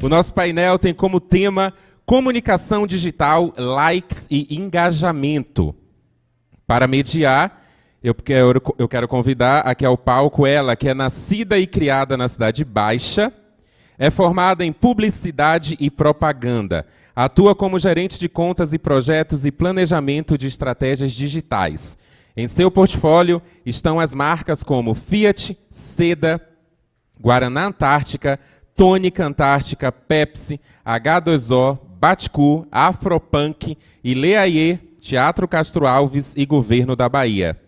O nosso painel tem como tema comunicação digital, likes e engajamento. Para mediar, eu quero convidar aqui ao palco ela, que é nascida e criada na Cidade Baixa, é formada em publicidade e propaganda, atua como gerente de contas e projetos e planejamento de estratégias digitais. Em seu portfólio estão as marcas como Fiat, Seda, Guaraná Antártica, Tônica Antártica, Pepsi, H2O, Batcu, Afropunk e Leaie, Teatro Castro Alves e Governo da Bahia.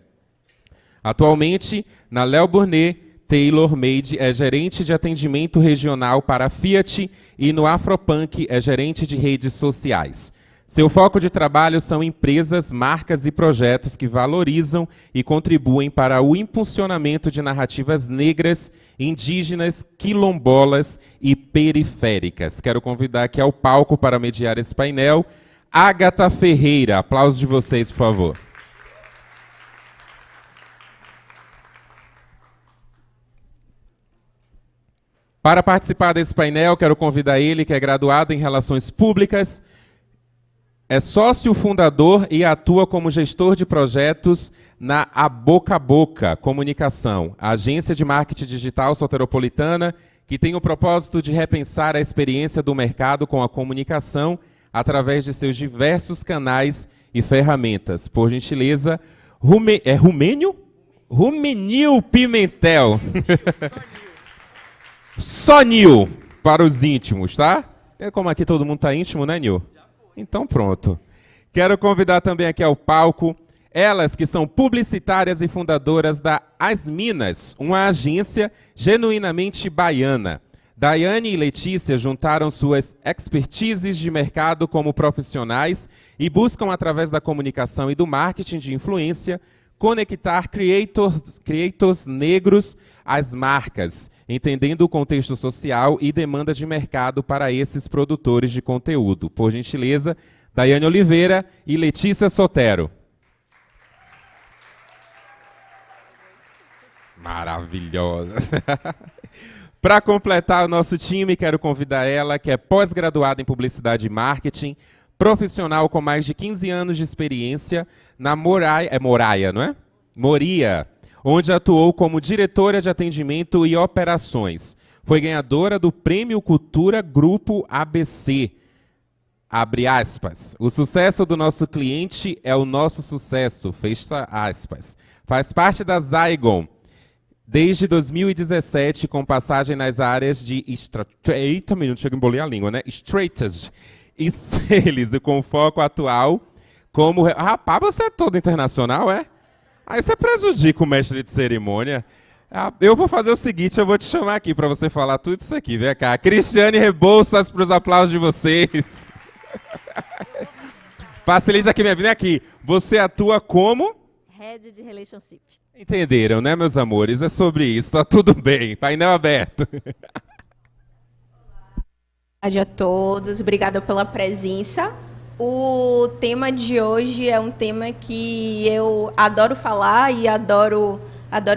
Atualmente, na Léo Burnet, Taylor Made é gerente de atendimento regional para a Fiat e no Afropunk é gerente de redes sociais. Seu foco de trabalho são empresas, marcas e projetos que valorizam e contribuem para o impulsionamento de narrativas negras, indígenas, quilombolas e periféricas. Quero convidar aqui ao palco para mediar esse painel, Ágata Ferreira. Aplausos de vocês, por favor. Para participar desse painel, quero convidar ele, que é graduado em Relações Públicas, é sócio fundador e atua como gestor de projetos na A Boca a Boca Comunicação, agência de marketing digital soteropolitana, que tem o propósito de repensar a experiência do mercado com a comunicação através de seus diversos canais e ferramentas. Por gentileza, Rumenil Pimentel. Só Nil, para os íntimos, tá? É como aqui todo mundo está íntimo, né, Nil? Então pronto. Quero convidar também aqui ao palco elas que são publicitárias e fundadoras da As Minas, uma agência genuinamente baiana. Daiane e Letícia juntaram suas expertises de mercado como profissionais e buscam, através da comunicação e do marketing de influência, conectar creators negros às marcas, entendendo o contexto social e demanda de mercado para esses produtores de conteúdo. Por gentileza, Daiane Oliveira e Letícia Sotero. Maravilhosa! Para completar o nosso time, quero convidar ela, que é pós-graduada em Publicidade e Marketing, profissional com mais de 15 anos de experiência na Moraia, não é? Moria, onde atuou como diretora de atendimento e operações. Foi ganhadora do Prêmio Cultura Grupo ABC. Abre aspas. O sucesso do nosso cliente é o nosso sucesso. Fecha aspas. Faz parte da Zygon desde 2017, com passagem nas áreas de Eita, menino, chega a embolir a língua, né? Strategy e Sales, com foco atual como... Rapaz, você é todo internacional, é? Aí você prejudica o mestre de cerimônia. Eu vou fazer o seguinte, eu vou te chamar aqui para você falar tudo isso aqui. Vem cá, Cristiane Rebouças, para os aplausos de vocês. Facilite aqui, minha vida. Vem aqui. Você atua como? Head de Relationship. Entenderam, né, meus amores? É sobre isso, tá tudo bem. Painel aberto. Boa tarde a todos, obrigada pela presença. O tema de hoje é um tema que eu adoro falar e adoro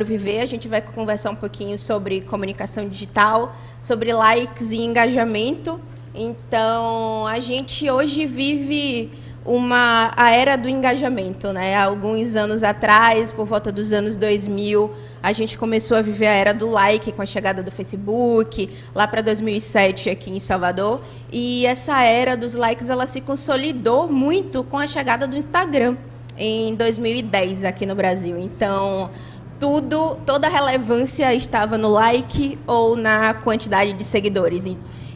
viver. A gente vai conversar um pouquinho sobre comunicação digital, sobre likes e engajamento. Então, a gente hoje vive a era do engajamento, né? Há alguns anos atrás, por volta dos anos 2000, a gente começou a viver a era do like com a chegada do Facebook, lá para 2007 aqui em Salvador. E essa era dos likes, ela se consolidou muito com a chegada do Instagram em 2010 aqui no Brasil. Então, toda a relevância estava no like ou na quantidade de seguidores.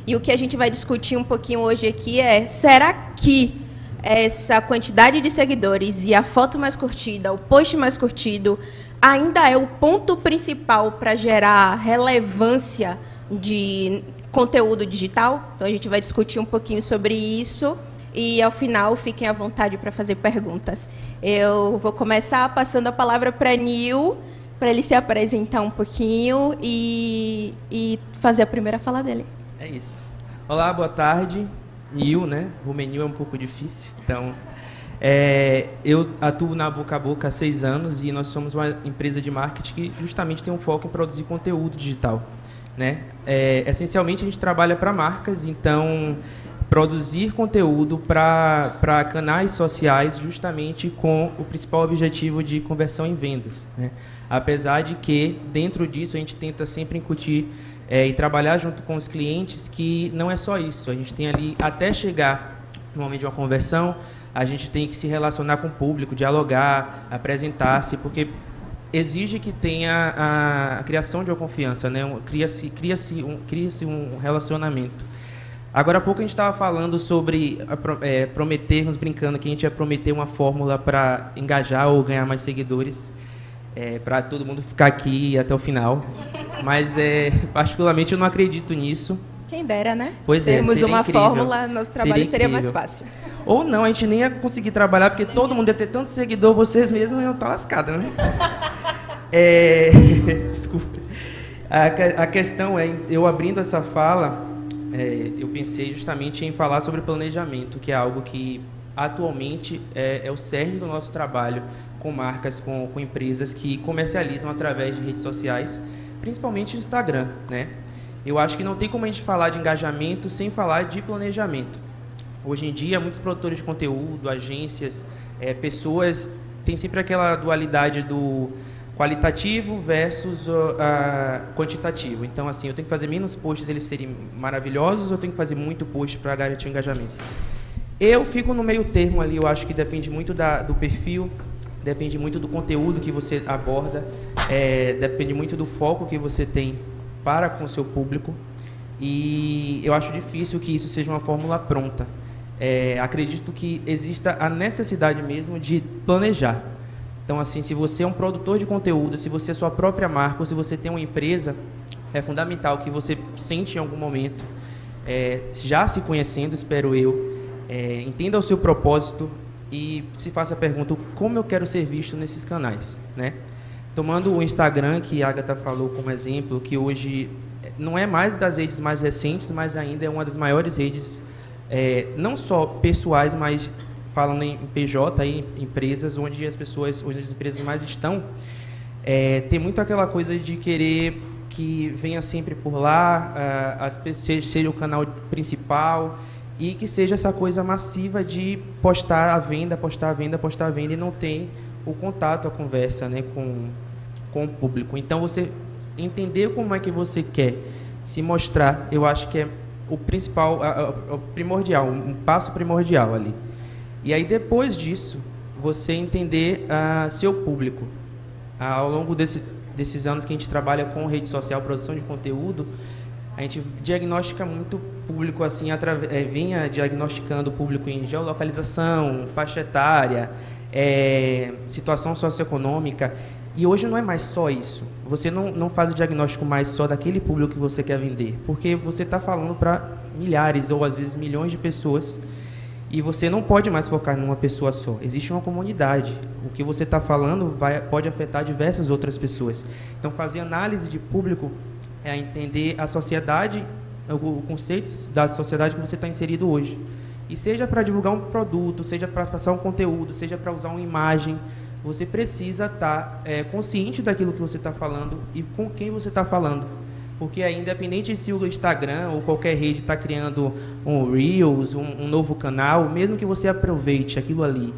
E o que a gente vai discutir um pouquinho hoje aqui é, será que essa quantidade de seguidores e a foto mais curtida, o post mais curtido, ainda é o ponto principal para gerar relevância de conteúdo digital? Então, a gente vai discutir um pouquinho sobre isso e, ao final, fiquem à vontade para fazer perguntas. Eu vou começar passando a palavra para Nil, para ele se apresentar um pouquinho e fazer a primeira fala dele. É isso. Olá, boa tarde. Nil, né? Rumenil é um pouco difícil. Então, eu atuo na Boca a Boca há 6 anos e nós somos uma empresa de marketing que justamente tem um foco em produzir conteúdo digital. né? Essencialmente, a gente trabalha para marcas, então produzir conteúdo para canais sociais justamente com o principal objetivo de conversão em vendas, né? Apesar de que, dentro disso, a gente tenta sempre incutir e trabalhar junto com os clientes que não é só isso. A gente tem ali, até chegar no momento de uma conversão, a gente tem que se relacionar com o público, dialogar, apresentar-se, porque exige que tenha a criação de uma confiança, né? Cria-se um relacionamento. Agora há pouco a gente estava falando sobre prometermos, brincando que a gente ia prometer uma fórmula para engajar ou ganhar mais seguidores, para todo mundo ficar aqui até o final. Mas, particularmente, eu não acredito nisso. Quem dera, né? Pois Termos uma incrível. fórmula, nosso trabalho seria mais incrível. fácil. Ou não, a gente nem ia conseguir trabalhar, porque todo mundo ia ter tanto seguidor, vocês mesmos iam estar lascados, né? Desculpa. A questão é, eu abrindo essa fala, eu pensei justamente em falar sobre planejamento, que é algo que atualmente é o cerne do nosso trabalho com marcas, com empresas que comercializam através de redes sociais, principalmente o Instagram, né? Eu acho que não tem como a gente falar de engajamento sem falar de planejamento. Hoje em dia, muitos produtores de conteúdo, agências, pessoas, têm sempre aquela dualidade do qualitativo versus quantitativo. Então, assim, eu tenho que fazer menos posts, eles serem maravilhosos, ou eu tenho que fazer muito post para garantir o engajamento? Eu fico no meio termo ali, eu acho que depende muito do perfil, depende muito do conteúdo que você aborda, depende muito do foco que você tem para com o seu público, e eu acho difícil que isso seja uma fórmula pronta. Acredito que exista a necessidade mesmo de planejar. Então, assim, se você é um produtor de conteúdo, se você é sua própria marca, ou se você tem uma empresa, é fundamental que você sente em algum momento, já se conhecendo, espero eu, entenda o seu propósito e se faça a pergunta, como eu quero ser visto nesses canais, né? Tomando o Instagram, que a Agatha falou como exemplo, que hoje não é mais das redes mais recentes, mas ainda é uma das maiores redes, não só pessoais, mas falando em PJ, em empresas, onde as empresas mais estão, tem muito aquela coisa de querer que venha sempre por lá, seja o canal principal, e que seja essa coisa massiva de postar a venda, postar a venda, postar a venda, e não tem o contato, a conversa, né, com o público. Então, você entender como é que você quer se mostrar, eu acho que é o principal, o primordial, um passo primordial ali. E aí, depois disso, você entender seu público. Ao longo desses anos que a gente trabalha com rede social, produção de conteúdo, a gente diagnostica muito público, assim, vinha diagnosticando o público em geolocalização, faixa etária, situação socioeconômica, e hoje não é mais só isso. Você não faz o diagnóstico mais só daquele público que você quer vender, porque você está falando para milhares ou às vezes milhões de pessoas, e você não pode mais focar numa pessoa só. Existe uma comunidade. O que você está falando pode afetar diversas outras pessoas. Então, fazer análise de público é entender a sociedade, o conceito da sociedade que você está inserido hoje. E seja para divulgar um produto, seja para passar um conteúdo, seja para usar uma imagem, você precisa estar consciente daquilo que você está falando e com quem você está falando. Porque independente se o Instagram ou qualquer rede está criando um Reels, um novo canal, mesmo que você aproveite aquilo ali.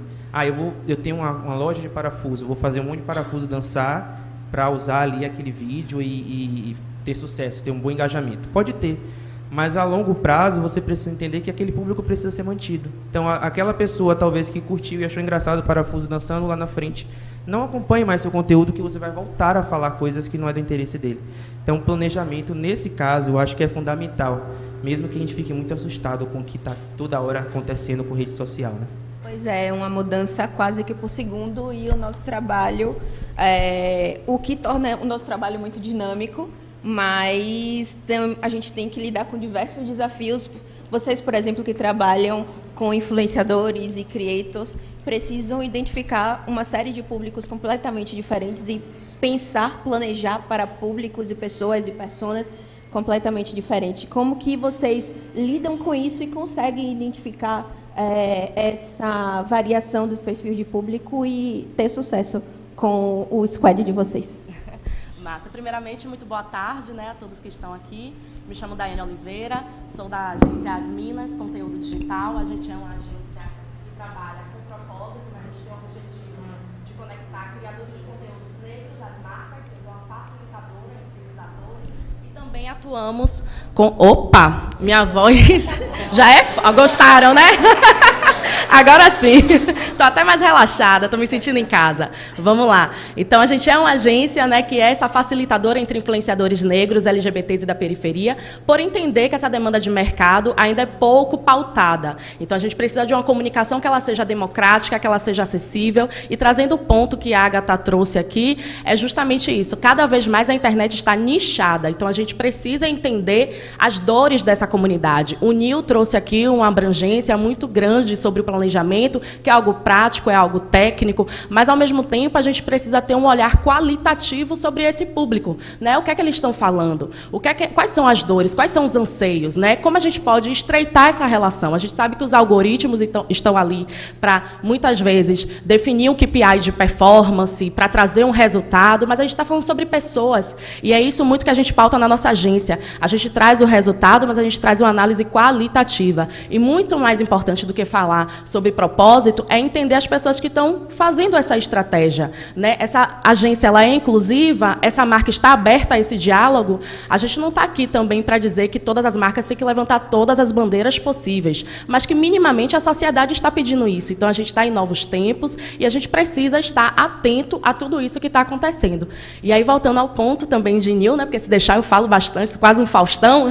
Eu tenho uma loja de parafuso, vou fazer um monte de parafuso dançar para usar ali aquele vídeo e ter sucesso, ter um bom engajamento. Pode ter, mas a longo prazo você precisa entender que aquele público precisa ser mantido. Então, aquela pessoa talvez que curtiu e achou engraçado o parafuso dançando lá na frente, não acompanhe mais seu conteúdo, que você vai voltar a falar coisas que não é do interesse dele. Então, o planejamento, nesse caso, eu acho que é fundamental, mesmo que a gente fique muito assustado com o que está toda hora acontecendo com rede social, né? Pois é, uma mudança quase que por segundo, e o nosso trabalho, o que torna o nosso trabalho muito dinâmico, mas a gente tem que lidar com diversos desafios. Vocês, por exemplo, que trabalham com influenciadores e creators, precisam identificar uma série de públicos completamente diferentes e pensar, planejar para públicos e pessoas e personas completamente diferentes. Como que vocês lidam com isso e conseguem identificar essa variação do perfil de público e ter sucesso com o squad de vocês? Massa. Primeiramente, muito boa tarde, né, a todos que estão aqui. Me chamo Daiane Oliveira, sou da agência As Minas, conteúdo digital. A gente é uma agência que trabalha com propósito, né? A gente tem o objetivo de conectar criadores de conteúdos negros, as marcas, sendo uma facilitadora entre os atores. E também atuamos com... Opa! Minha voz já é... Gostaram, né? Agora sim, estou até mais relaxada, estou me sentindo em casa. Vamos lá. Então, a gente é uma agência, né, que é essa facilitadora entre influenciadores negros, LGBTs e da periferia, por entender que essa demanda de mercado ainda é pouco pautada. Então, a gente precisa de uma comunicação que ela seja democrática, que ela seja acessível, e trazendo o ponto que a Agatha trouxe aqui, é justamente isso. Cada vez mais a internet está nichada, então a gente precisa entender as dores dessa comunidade. O Nil trouxe aqui uma abrangência muito grande sobre o planejamento, que é algo prático, é algo técnico, mas, ao mesmo tempo, a gente precisa ter um olhar qualitativo sobre esse público, né? O que é que eles estão falando? Quais são as dores? Quais são os anseios? Né? Como a gente pode estreitar essa relação? A gente sabe que os algoritmos estão ali para, muitas vezes, definir um KPI de performance, para trazer um resultado, mas a gente está falando sobre pessoas, e é isso muito que a gente pauta na nossa agência. A gente traz o resultado, mas a gente traz uma análise qualitativa. E muito mais importante do que falar sobre propósito é entender as pessoas que estão fazendo essa estratégia, né? Essa agência, ela é inclusiva, essa marca está aberta a esse diálogo. A gente não está aqui também para dizer que todas as marcas têm que levantar todas as bandeiras possíveis, mas que minimamente a sociedade está pedindo isso. Então, a gente está em novos tempos e a gente precisa estar atento a tudo isso que está acontecendo. E aí, voltando ao ponto também de Nil, né? Porque se deixar eu falo bastante, quase um Faustão.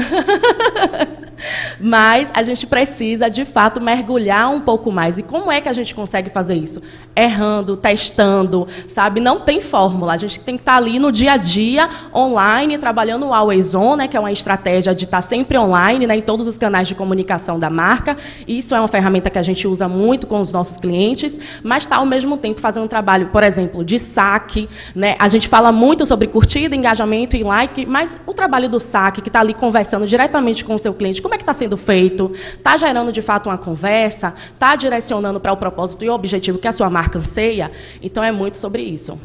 Mas a gente precisa, de fato, mergulhar um pouco mais. E como é que a gente consegue fazer isso? Errando, testando, sabe? Não tem fórmula. A gente tem que estar ali no dia a dia, online, trabalhando o Always On, né, que é uma estratégia de estar sempre online, né, em todos os canais de comunicação da marca. Isso é uma ferramenta que a gente usa muito com os nossos clientes, mas está, ao mesmo tempo, fazendo um trabalho, por exemplo, de saque, né? A gente fala muito sobre curtida, engajamento e like, mas o trabalho do saque, que está ali conversando diretamente com o seu cliente, como é que está sendo feito? Está gerando, de fato, uma conversa? Está direcionando para o propósito e o objetivo que a sua marca anseia? Então, é muito sobre isso.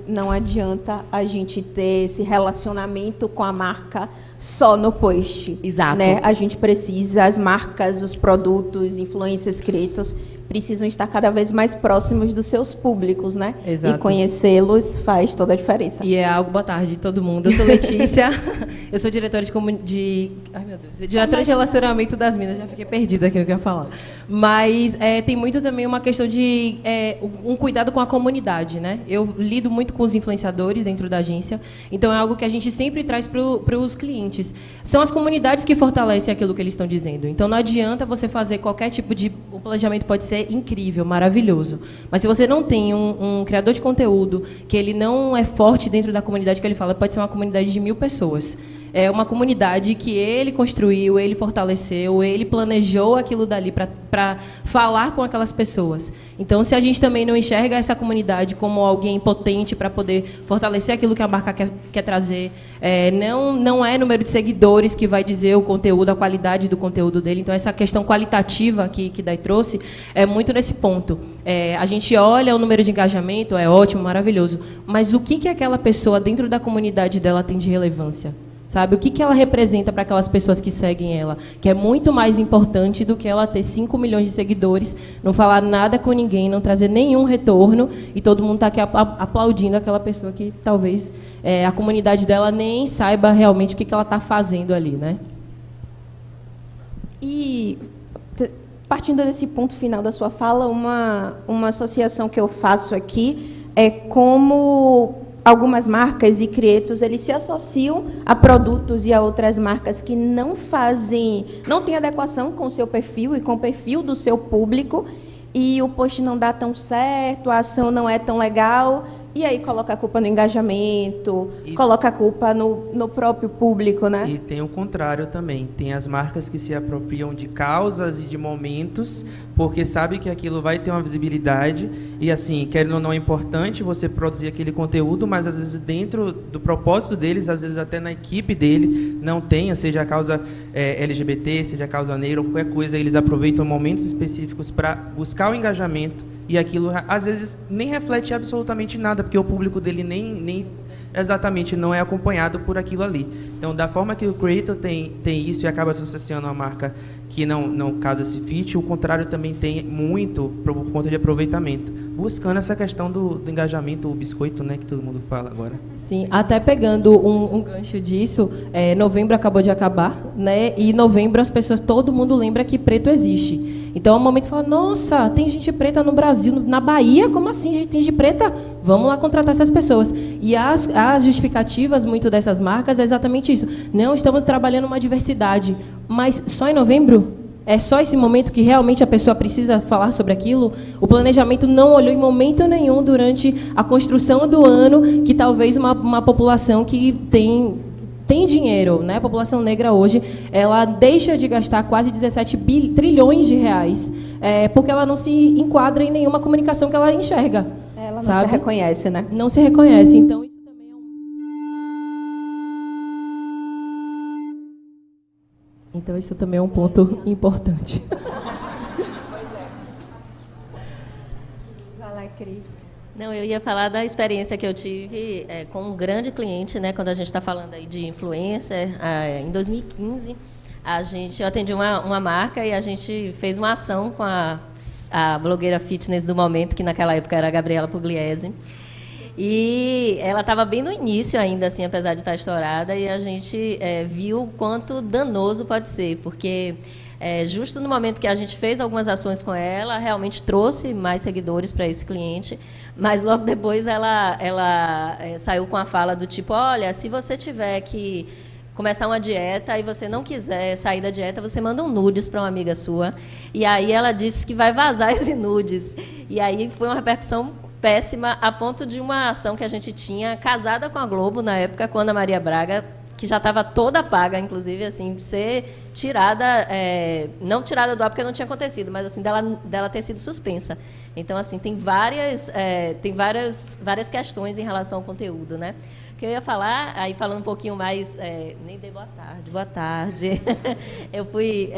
Não adianta a gente ter esse relacionamento com a marca só no post. Exato. Né? A gente precisa, as marcas, os produtos, influencers, creators, precisam estar cada vez mais próximos dos seus públicos, né? Exato. E conhecê-los faz toda a diferença. E é algo, boa tarde, todo mundo. Eu sou Letícia, eu sou diretora ai, meu Deus, diretora de relacionamento das Minas, já fiquei perdida aqui no que eu ia falar. Mas tem muito também uma questão de um cuidado com a comunidade, né? Eu lido muito com os influenciadores dentro da agência, então é algo que a gente sempre traz para os clientes. São as comunidades que fortalecem aquilo que eles estão dizendo. Então, não adianta você fazer qualquer tipo de... O planejamento pode ser incrível, maravilhoso, mas se você não tem um criador de conteúdo, que ele não é forte dentro da comunidade que ele fala, pode ser uma comunidade de 1000 pessoas. É uma comunidade que ele construiu, ele fortaleceu, ele planejou aquilo dali para falar com aquelas pessoas. Então, se a gente também não enxerga essa comunidade como alguém potente para poder fortalecer aquilo que a marca quer trazer, não é número de seguidores que vai dizer o conteúdo, a qualidade do conteúdo dele. Então, essa questão qualitativa que Dai trouxe é muito nesse ponto. A gente olha o número de engajamento, é ótimo, maravilhoso, mas o que aquela pessoa dentro da comunidade dela tem de relevância? Sabe? O que ela representa para aquelas pessoas que seguem ela? Que é muito mais importante do que ela ter 5 milhões de seguidores, não falar nada com ninguém, não trazer nenhum retorno, e todo mundo está aqui aplaudindo aquela pessoa que talvez a comunidade dela nem saiba realmente o que ela está fazendo ali, né? E, partindo desse ponto final da sua fala, uma associação que eu faço aqui é como... Algumas marcas e creators, eles se associam a produtos e a outras marcas que não têm adequação com o seu perfil e com o perfil do seu público, e o post não dá tão certo, a ação não é tão legal, e aí coloca a culpa no engajamento, coloca a culpa no próprio público, né? E tem o contrário também. Tem as marcas que se apropriam de causas e de momentos, porque sabe que aquilo vai ter uma visibilidade, e assim, querendo ou não, é importante você produzir aquele conteúdo, mas às vezes dentro do propósito deles, às vezes até na equipe dele, não tenha, seja a causa LGBT, seja a causa negra, ou qualquer coisa, eles aproveitam momentos específicos para buscar o engajamento, e aquilo, às vezes, nem reflete absolutamente nada, porque o público dele nem exatamente não é acompanhado por aquilo ali. Então, da forma que o creator tem isso e acaba associando a marca que não casa esse fit, o contrário também tem muito por conta de aproveitamento, buscando essa questão do engajamento, o biscoito, né, que todo mundo fala agora. Sim, até pegando um gancho disso, novembro acabou de acabar, né? E novembro todo mundo lembra que preto existe. Então, é um momento de falar, nossa, tem gente preta no Brasil, na Bahia, como assim, gente, tem gente preta? Vamos lá contratar essas pessoas. E as justificativas, muito dessas marcas, é exatamente isso. Não, estamos trabalhando uma diversidade, mas só em novembro? É só esse momento que realmente a pessoa precisa falar sobre aquilo? O planejamento não olhou em momento nenhum durante a construção do ano que talvez uma população que tem dinheiro, né? A população negra hoje, ela deixa de gastar quase 17 trilhões de reais, porque ela não se enquadra em nenhuma comunicação que ela enxerga. Ela não sabe? se reconhece, né? Não se reconhece. Então, isso também é Então, isso também é um ponto importante. Vai lá, Cris. Não, eu ia falar da experiência que eu tive com um grande cliente, né, quando a gente está falando aí de influencer. Em 2015, eu atendi uma marca e a gente fez uma ação com a blogueira fitness do momento, que naquela época era a Gabriela Pugliese. E ela estava bem no início ainda, assim, apesar de estar estourada, e a gente viu o quanto danoso pode ser, porque justo no momento que a gente fez algumas ações com ela, realmente trouxe mais seguidores para esse cliente, mas logo depois ela saiu com a fala do tipo, olha, se você tiver que começar uma dieta e você não quiser sair da dieta, você manda um nudes para uma amiga sua. E aí ela disse que vai vazar esse nudes. E aí foi uma repercussão péssima, a ponto de uma ação que a gente tinha casada com a Globo, na época, com a Ana Maria Braga, que já estava toda paga, inclusive, assim, ser tirada, não tirada do ar porque não tinha acontecido, mas assim, dela ter sido suspensa. Então, assim, tem várias questões em relação ao conteúdo, né? Que eu ia falar, aí falando um pouquinho mais, nem dei boa tarde. Eu fui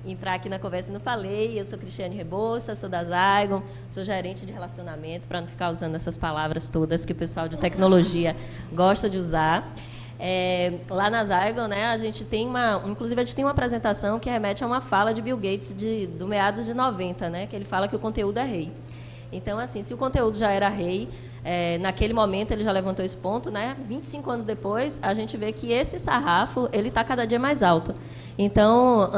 entrar aqui na conversa e não falei, eu sou Cristiane Rebouça, sou da Zygon, sou gerente de relacionamento, para não ficar usando essas palavras todas que o pessoal de tecnologia gosta de usar. Lá na Zygon, né, a gente tem uma apresentação que remete a uma fala de Bill Gates do meados de 90, né, que ele fala que o conteúdo é rei. Então, assim, se o conteúdo já era rei, naquele momento ele já levantou esse ponto, né? 25 anos depois, a gente vê que esse sarrafo ele está cada dia mais alto. Então,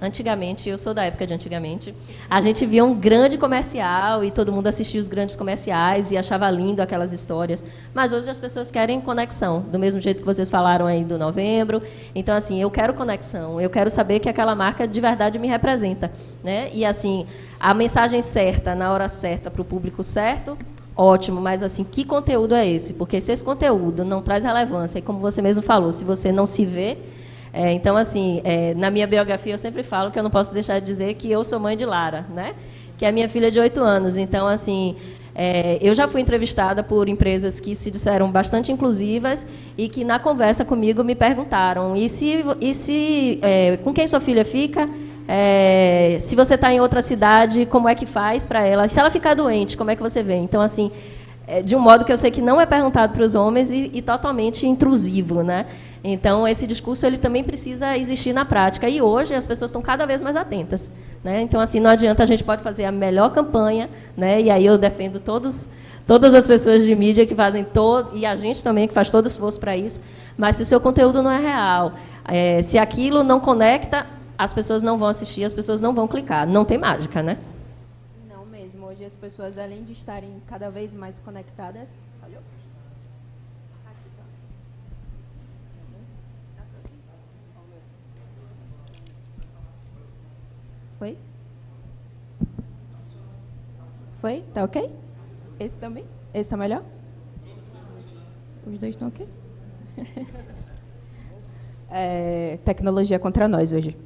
antigamente, eu sou da época de antigamente, a gente via um grande comercial e todo mundo assistia os grandes comerciais e achava lindo aquelas histórias. Mas hoje as pessoas querem conexão, do mesmo jeito que vocês falaram aí do novembro. Então, assim, eu quero conexão, eu quero saber que aquela marca de verdade me representa, né? E, assim, a mensagem certa, na hora certa, para o público certo, ótimo, mas assim, que conteúdo é esse? Porque se esse conteúdo não traz relevância, e como você mesmo falou, se você não se vê, então, assim, na minha biografia eu sempre falo que eu não posso deixar de dizer que eu sou mãe de Lara, né? Que é a minha filha de 8 anos. Então, assim, eu já fui entrevistada por empresas que se disseram bastante inclusivas e que, na conversa comigo, me perguntaram, com quem sua filha fica? Se você está em outra cidade, como é que faz para ela? Se ela ficar doente, como é que você vê? Então, assim, de um modo que eu sei que não é perguntado para os homens e totalmente intrusivo, né? Então, esse discurso ele também precisa existir na prática. E hoje as pessoas estão cada vez mais atentas, né? Então, assim, não adianta, a gente pode fazer a melhor campanha, né? E aí eu defendo todas as pessoas de mídia que fazem e a gente também que faz todo o esforço para isso, mas se o seu conteúdo não é real, se aquilo não conecta, as pessoas não vão assistir, as pessoas não vão clicar. Não tem mágica, né? Não mesmo. Hoje as pessoas, além de estarem cada vez mais conectadas... Falhou? Foi? Foi? Tá ok? Esse também? Esse tá melhor? Os dois estão ok? Tecnologia contra nós hoje.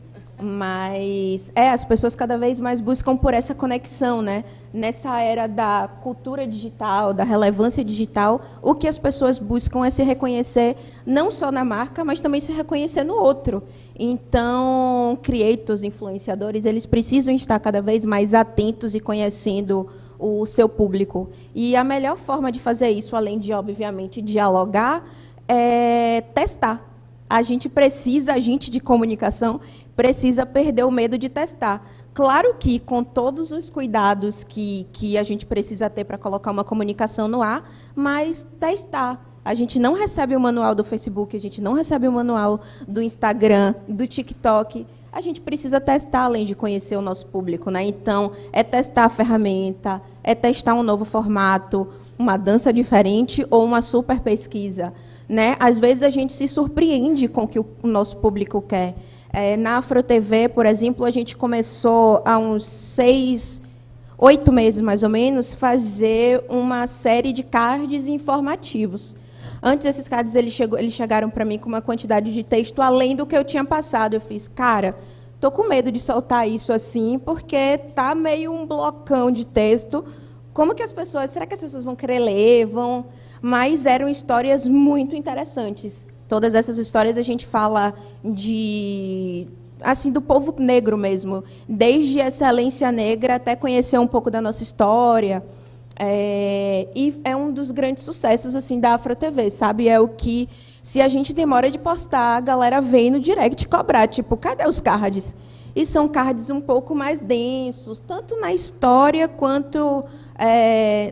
Mas as pessoas cada vez mais buscam por essa conexão, né? Nessa era da cultura digital, da relevância digital, o que as pessoas buscam é se reconhecer não só na marca, mas também se reconhecer no outro. Então, creators, influenciadores, eles precisam estar cada vez mais atentos e conhecendo o seu público. E a melhor forma de fazer isso, além de, obviamente, dialogar, é testar. A gente de comunicação, precisa perder o medo de testar. Claro que, com todos os cuidados que a gente precisa ter para colocar uma comunicação no ar, mas testar. A gente não recebe o manual do Facebook, a gente não recebe o manual do Instagram, do TikTok. A gente precisa testar, além de conhecer o nosso público, né? Então, é testar a ferramenta, é testar um novo formato, uma dança diferente ou uma super pesquisa, né? Às vezes, a gente se surpreende com o que o nosso público quer. Na Afro TV, por exemplo, a gente começou há uns 8 meses, mais ou menos, fazer uma série de cards informativos. Antes, esses cards eles chegaram para mim com uma quantidade de texto além do que eu tinha passado. Eu fiz, cara, tô com medo de soltar isso assim, porque tá meio um blocão de texto. Será que as pessoas vão querer ler? Mas eram histórias muito interessantes. Todas essas histórias a gente fala do povo negro mesmo, desde a excelência negra até conhecer um pouco da nossa história. E é um dos grandes sucessos assim da Afro TV, sabe? É o que, se a gente demora de postar, a galera vem no direct cobrar, tipo, cadê os cards? E são cards um pouco mais densos, tanto na história quanto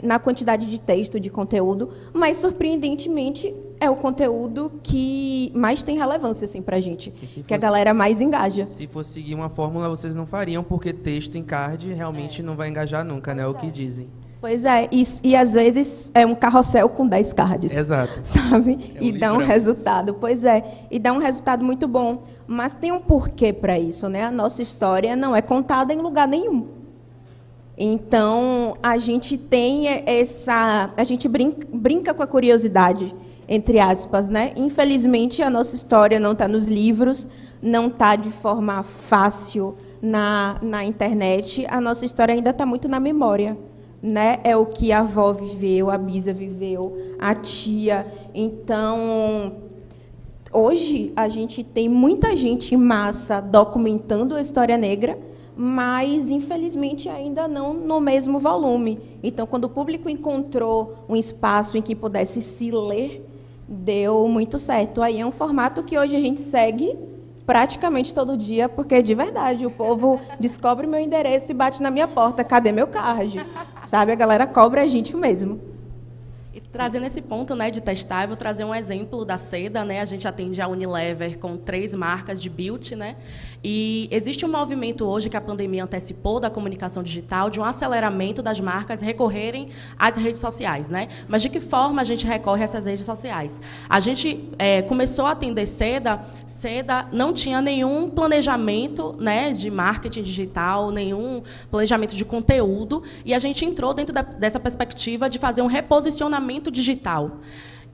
na quantidade de texto, de conteúdo, mas, surpreendentemente, é o conteúdo que mais tem relevância assim, para a gente, que a galera mais engaja. Se fosse seguir uma fórmula, vocês não fariam, porque texto em card realmente não vai engajar nunca, né? É o que dizem. Pois é, e às vezes é um carrossel com 10 cards. Exato. Sabe? E dá um resultado. Pois é, e dá um resultado muito bom. Mas tem um porquê para isso, né? A nossa história não é contada em lugar nenhum. Então, a gente tem a gente brinca com a curiosidade, entre aspas, né? Infelizmente, a nossa história não está nos livros, não está de forma fácil na internet. A nossa história ainda está muito na memória, né? É o que a avó viveu, a bisa viveu, a tia. Então, hoje, a gente tem muita gente em massa documentando a história negra, mas, infelizmente, ainda não no mesmo volume. Então, quando o público encontrou um espaço em que pudesse se ler, deu muito certo. Aí é um formato que hoje a gente segue praticamente todo dia, porque, de verdade, o povo descobre meu endereço e bate na minha porta. Cadê meu card? Sabe? A galera cobra a gente mesmo. E trazendo esse ponto, né, de testar, eu vou trazer um exemplo da seda, né? A gente atende a Unilever com 3 marcas de beauty, né? E existe um movimento hoje que a pandemia antecipou da comunicação digital, de um aceleramento das marcas recorrerem às redes sociais, né? Mas de que forma a gente recorre a essas redes sociais? A gente começou a atender seda não tinha nenhum planejamento, né, de marketing digital, nenhum planejamento de conteúdo, e a gente entrou dentro dessa perspectiva de fazer um reposicionamento digital.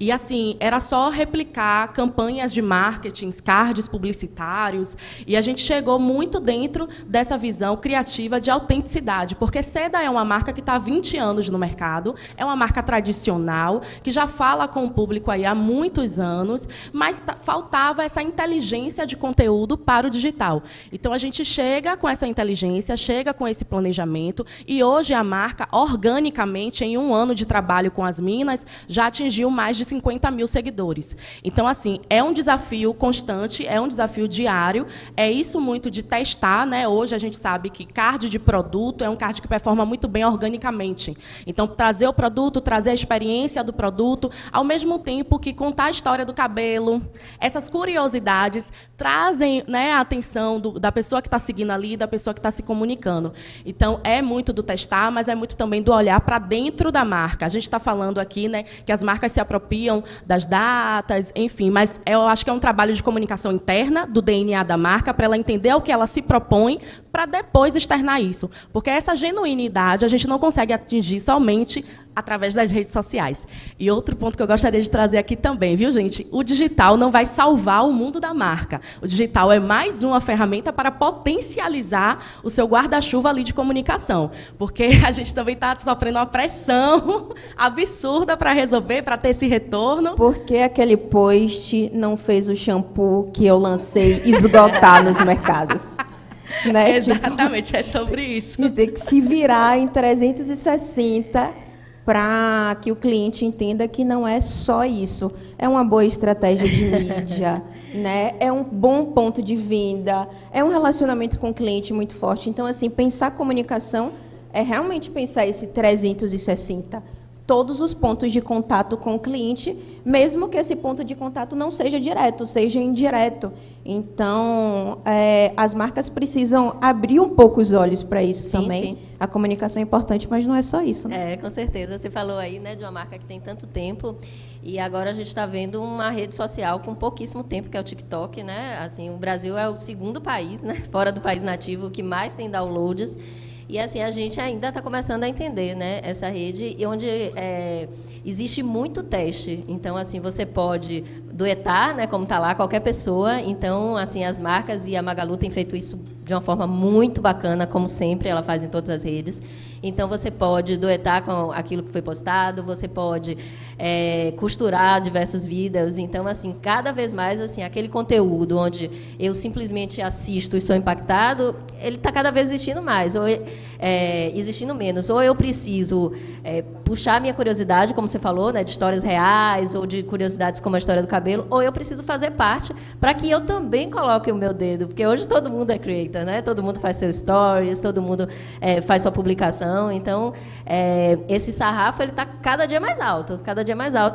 E, assim, era só replicar campanhas de marketing, cards publicitários, e a gente chegou muito dentro dessa visão criativa de autenticidade, porque seda é uma marca que está há 20 anos no mercado, é uma marca tradicional, que já fala com o público aí há muitos anos, mas faltava essa inteligência de conteúdo para o digital. Então, a gente chega com essa inteligência, chega com esse planejamento, e hoje a marca, organicamente, em 1 ano de trabalho com as Minas, já atingiu mais de 50 mil seguidores. Então, assim, é um desafio constante, é um desafio diário, é isso muito de testar, né? Hoje a gente sabe que card de produto é um card que performa muito bem organicamente. Então, trazer o produto, trazer a experiência do produto, ao mesmo tempo que contar a história do cabelo, essas curiosidades trazem, né, a atenção da pessoa que está seguindo ali, da pessoa que está se comunicando. Então, é muito do testar, mas é muito também do olhar para dentro da marca. A gente está falando aqui, né, que as marcas se apropriam das datas, enfim, mas eu acho que é um trabalho de comunicação interna do DNA da marca para ela entender o que ela se propõe para depois externar isso. Porque essa genuinidade a gente não consegue atingir somente através das redes sociais. E outro ponto que eu gostaria de trazer aqui também, viu, gente? O digital não vai salvar o mundo da marca. O digital é mais uma ferramenta para potencializar o seu guarda-chuva ali de comunicação. Porque a gente também está sofrendo uma pressão absurda para resolver, para ter esse retorno. Porque aquele post não fez o shampoo que eu lancei esgotar nos mercados. né? Exatamente, é sobre isso. De ter que se virar em 360 para que o cliente entenda que não é só isso. É uma boa estratégia de mídia, né? É um bom ponto de venda, é um relacionamento com o cliente muito forte. Então, assim, pensar comunicação é realmente pensar esse 360. Todos os pontos de contato com o cliente, mesmo que esse ponto de contato não seja direto, seja indireto. Então, as marcas precisam abrir um pouco os olhos para isso também. Sim. A comunicação é importante, mas não é só isso, né? Com certeza. Você falou aí, né, de uma marca que tem tanto tempo e agora a gente está vendo uma rede social com pouquíssimo tempo, que é o TikTok, né? Assim, o Brasil é o segundo país, né, fora do país nativo, que mais tem downloads. E assim, a gente ainda está começando a entender, né, essa rede, onde existe muito teste. Então, assim, você pode duetar, né, como está lá, qualquer pessoa. Então, assim, as marcas e a Magalu têm feito isso de uma forma muito bacana, como sempre, ela faz em todas as redes. Então, você pode duetar com aquilo que foi postado, você pode costurar diversos vídeos. Então, assim, cada vez mais, assim, aquele conteúdo onde eu simplesmente assisto e sou impactado, ele está cada vez existindo mais, ou existindo menos. Ou eu preciso puxar minha curiosidade, como você falou, né, de histórias reais, ou de curiosidades como a história do cabelo, ou eu preciso fazer parte para que eu também coloque o meu dedo, porque hoje todo mundo é creator, né? Todo mundo faz seus stories, todo mundo faz sua publicação. Então, esse sarrafo está cada dia mais alto,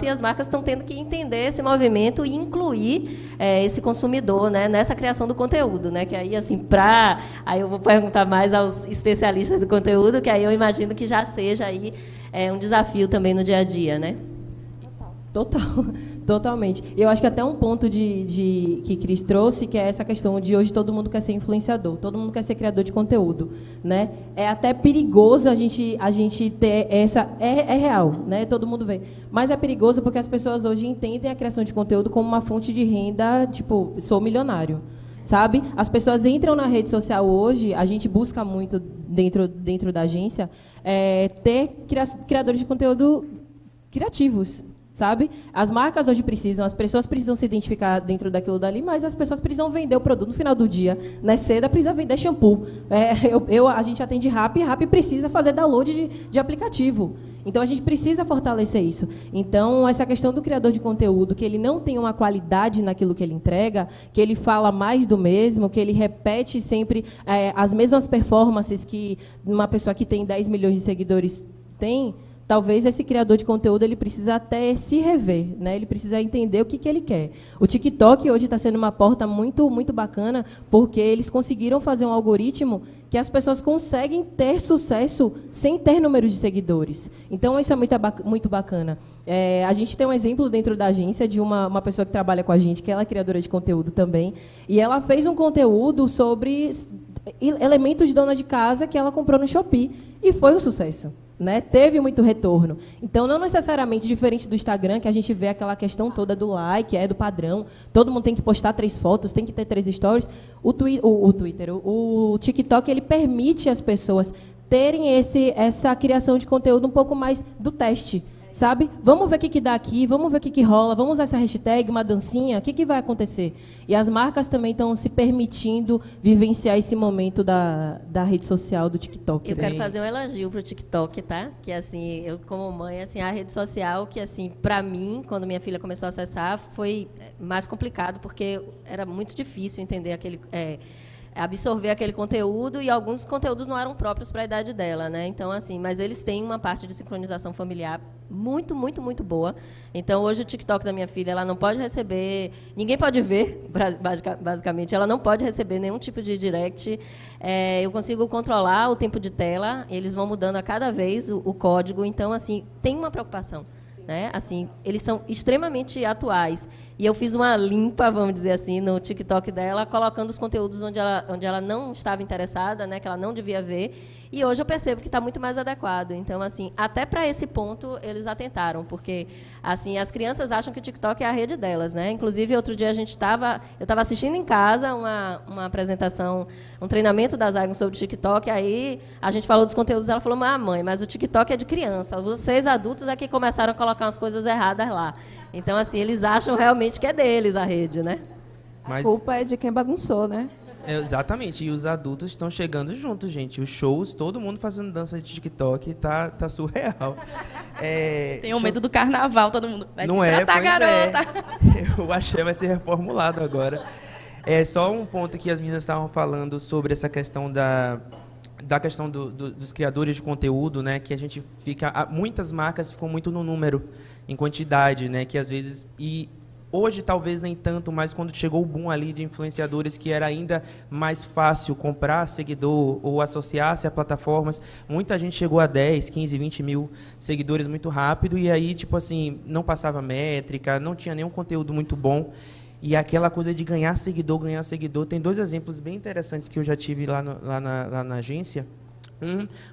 e as marcas estão tendo que entender esse movimento e incluir esse consumidor, né, nessa criação do conteúdo, né? Que aí, assim, aí eu vou perguntar mais aos especialistas do conteúdo, que aí eu imagino que já seja aí um desafio também no dia a dia, né? Totalmente. Eu acho que até um ponto que Cris trouxe, que é essa questão de hoje todo mundo quer ser influenciador, todo mundo quer ser criador de conteúdo, né? É até perigoso a gente ter essa... É real, né? Todo mundo vê. Mas é perigoso porque as pessoas hoje entendem a criação de conteúdo como uma fonte de renda, tipo, sou milionário, sabe? As pessoas entram na rede social hoje, a gente busca muito dentro da agência, ter criadores de conteúdo criativos, sabe? As marcas hoje precisam, as pessoas precisam se identificar dentro daquilo dali, mas as pessoas precisam vender o produto no final do dia. Na seda precisa vender shampoo. A gente atende Rappi precisa fazer download de aplicativo. Então, a gente precisa fortalecer isso. Então, essa questão do criador de conteúdo, que ele não tem uma qualidade naquilo que ele entrega, que ele fala mais do mesmo, que ele repete sempre as mesmas performances que uma pessoa que tem 10 milhões de seguidores tem. Talvez esse criador de conteúdo ele precisa até se rever, né? Ele precisa entender o que ele quer. O TikTok hoje está sendo uma porta muito, muito bacana, porque eles conseguiram fazer um algoritmo que as pessoas conseguem ter sucesso sem ter números de seguidores. Então, isso é muito bacana. A gente tem um exemplo dentro da agência de uma pessoa que trabalha com a gente, que ela é criadora de conteúdo também, e ela fez um conteúdo sobre elementos de dona de casa que ela comprou no Shopee, e foi um sucesso. Né? Teve muito retorno. Então, não necessariamente diferente do Instagram, que a gente vê aquela questão toda do like, do padrão, todo mundo tem que postar 3 fotos, tem que ter 3 stories. O TikTok, ele permite as pessoas terem essa criação de conteúdo um pouco mais do teste, sabe? Vamos ver o que dá aqui, vamos ver o que rola, vamos usar essa hashtag, uma dancinha, o que vai acontecer? E as marcas também estão se permitindo vivenciar esse momento da rede social do TikTok. Eu quero fazer um elogio pro TikTok, tá? Que, assim, eu como mãe, assim, a rede social que, assim, para mim, quando minha filha começou a acessar, foi mais complicado, porque era muito difícil entender absorver aquele conteúdo, e alguns conteúdos não eram próprios para a idade dela, né? Então, assim, mas eles têm uma parte de sincronização familiar muito, muito, muito boa. Então, hoje o TikTok da minha filha, ela não pode receber, ninguém pode ver, basicamente, ela não pode receber nenhum tipo de direct. Eu consigo controlar o tempo de tela, eles vão mudando a cada vez o código, então, assim, tem uma preocupação. Né? Assim, eles são extremamente atuais. E eu fiz uma limpa, vamos dizer assim, no TikTok dela, colocando os conteúdos onde ela não estava interessada, né, que ela não devia ver. E hoje eu percebo que está muito mais adequado. Então, assim, até para esse ponto eles atentaram, porque assim, as crianças acham que o TikTok é a rede delas, né? Inclusive, outro dia eu estava assistindo em casa uma apresentação, um treinamento da Zygon sobre o TikTok, aí a gente falou dos conteúdos, ela falou: mãe, mas o TikTok é de criança, vocês adultos é que começaram a colocar umas coisas erradas lá. Então, assim, eles acham realmente que é deles a rede, né? A culpa é de quem bagunçou, né? Exatamente, e os adultos estão chegando juntos, gente. Os shows, todo mundo fazendo dança de TikTok, tá surreal. Tem o medo do carnaval, todo mundo vai não se é, tratar, pois garota. O axé vai ser reformulado agora. É só um ponto que as meninas estavam falando sobre essa questão da questão dos criadores de conteúdo, né? Que a gente fica, muitas marcas ficam muito no número, em quantidade, né? Que às vezes hoje talvez nem tanto, mas quando chegou o boom ali de influenciadores, que era ainda mais fácil comprar seguidor ou associar-se a plataformas, muita gente chegou a 10, 15, 20 mil seguidores muito rápido, e aí, tipo assim, não passava métrica, não tinha nenhum conteúdo muito bom, e aquela coisa de ganhar seguidor. Tem 2 exemplos bem interessantes que eu já tive lá na agência.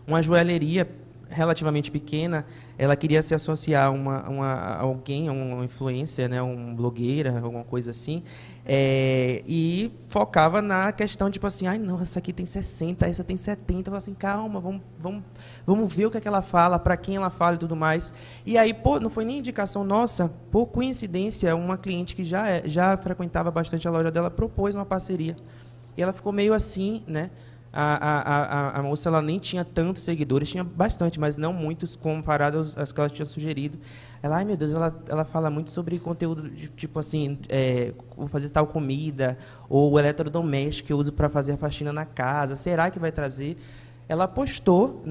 Uma joalheria relativamente pequena, ela queria se associar a alguém, a uma influencer, né, uma blogueira, alguma coisa assim, e focava na questão, tipo assim, ai, não, essa aqui tem 60, essa tem 70, eu falava assim, calma, vamos ver o que é que ela fala, para quem ela fala e tudo mais. E aí, não foi nem indicação nossa, por coincidência, uma cliente que já frequentava bastante a loja dela propôs uma parceria. E ela ficou meio assim, né? A moça, ela nem tinha tantos seguidores, tinha bastante, mas não muitos comparado às que ela tinha sugerido. Ela, ai meu Deus, ela fala muito sobre conteúdo de, tipo assim, vou fazer tal comida, ou o eletrodoméstico que eu uso para fazer a faxina na casa, será que vai trazer? Ela postou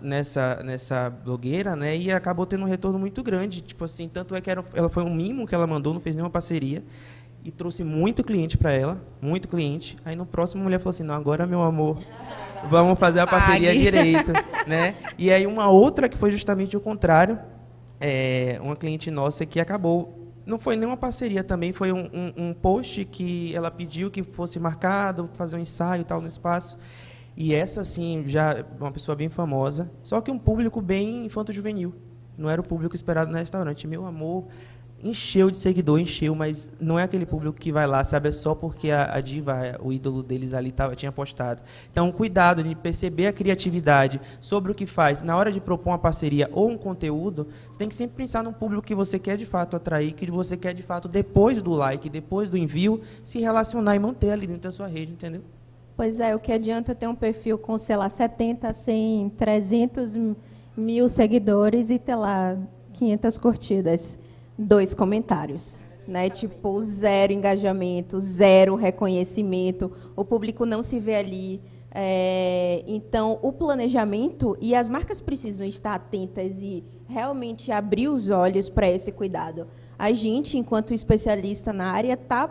nessa blogueira, né, e acabou tendo um retorno muito grande, tipo assim, tanto é que ela foi um mimo que ela mandou, não fez nenhuma parceria, e trouxe muito cliente para ela, muito cliente. Aí no próximo a mulher falou assim, não, agora, meu amor, vamos fazer a parceria direito, né? E aí uma outra que foi justamente o contrário, uma cliente nossa que acabou, não foi nenhuma parceria também, foi um post que ela pediu que fosse marcado, fazer um ensaio e tal no espaço. E essa, assim, já uma pessoa bem famosa, só que um público bem infanto-juvenil. Não era o público esperado no restaurante. Meu amor, encheu de seguidor, mas não é aquele público que vai lá, sabe, é só porque a diva, o ídolo deles ali tinha postado. Então, cuidado de perceber a criatividade sobre o que faz. Na hora de propor uma parceria ou um conteúdo, você tem que sempre pensar num público que você quer de fato atrair, que você quer de fato, depois do like, depois do envio, se relacionar e manter ali dentro da sua rede, entendeu? Pois é, o que adianta ter um perfil com, sei lá, 70, 100, 300 mil seguidores e ter lá 500 curtidas. 2 comentários, né? Tipo, 0 engajamento, 0 reconhecimento, o público não se vê ali. Então, o planejamento, e as marcas precisam estar atentas e realmente abrir os olhos para esse cuidado. A gente, enquanto especialista na área, tá